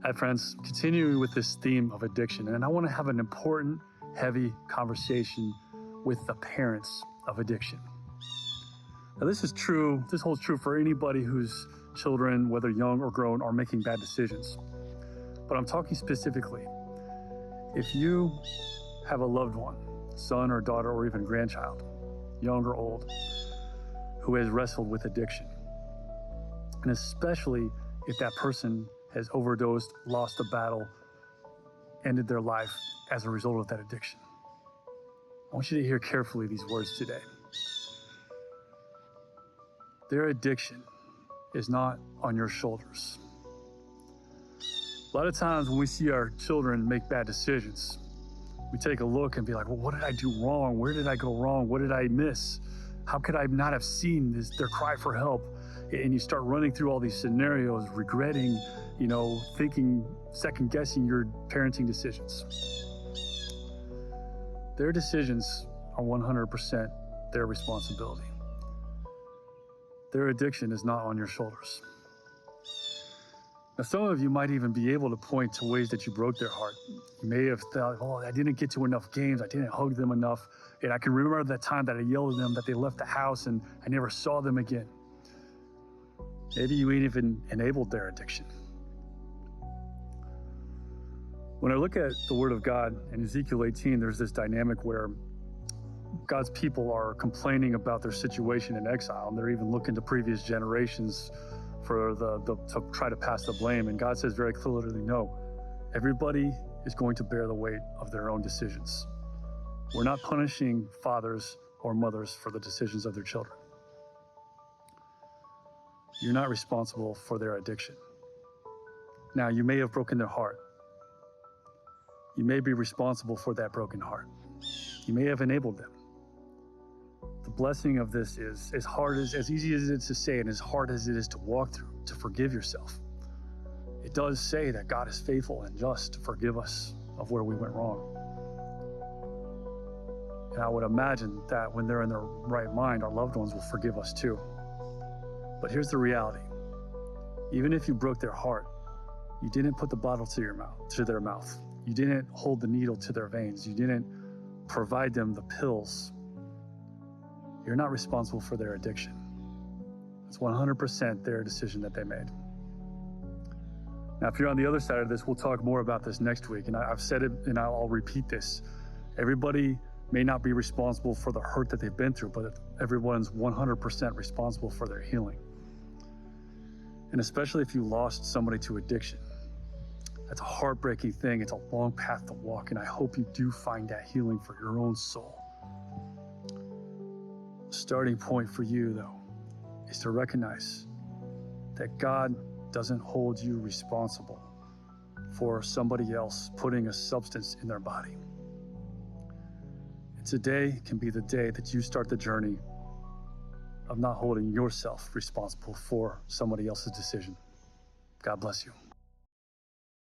Hi friends, continuing with this theme of addiction, and I want to have an important, heavy conversation with the parents of addiction. Now this holds true for anybody whose children, whether young or grown, are making bad decisions. But I'm talking specifically, if you have a loved one, son or daughter or even grandchild, young or old, who has wrestled with addiction, and especially if that person has overdosed, lost a battle, ended their life as a result of that addiction. I want you to hear carefully these words today. Their addiction is not on your shoulders. A lot of times when we see our children make bad decisions, we take a look and be like, well, what did I do wrong? Where did I go wrong? What did I miss? How could I not have seen their cry for help? And you start running through all these scenarios, regretting, thinking, second guessing your parenting decisions. Their decisions are 100% their responsibility. Their addiction is not on your shoulders. Now, some of you might even be able to point to ways that you broke their heart. You may have thought, oh, I didn't get to enough games. I didn't hug them enough. And I can remember that time that I yelled at them that they left the house and I never saw them again. Maybe you even enabled their addiction. When I look at the Word of God in Ezekiel 18, there's this dynamic where God's people are complaining about their situation in exile, and they're even looking to previous generations for to try to pass the blame. And God says very clearly, no, everybody is going to bear the weight of their own decisions. We're not punishing fathers or mothers for the decisions of their children. You're not responsible for their addiction. Now, you may have broken their heart. You may be responsible for that broken heart. You may have enabled them. The blessing of this is as easy as it is to say and as hard as it is to walk through, to forgive yourself. It does say that God is faithful and just to forgive us of where we went wrong. And I would imagine that when they're in their right mind, our loved ones will forgive us too. But here's the reality. Even if you broke their heart, you didn't put the bottle to their mouth. You didn't hold the needle to their veins. You didn't provide them the pills. You're not responsible for their addiction. It's 100% their decision that they made. Now, if you're on the other side of this, we'll talk more about this next week. And I've said it and I'll repeat this. Everybody may not be responsible for the hurt that they've been through, but everyone's 100% responsible for their healing. And especially if you lost somebody to addiction. That's a heartbreaking thing. It's a long path to walk, and I hope you do find that healing for your own soul. The starting point for you, though, is to recognize that God doesn't hold you responsible for somebody else putting a substance in their body. And today can be the day that you start the journey of not holding yourself responsible for somebody else's decision. God bless you.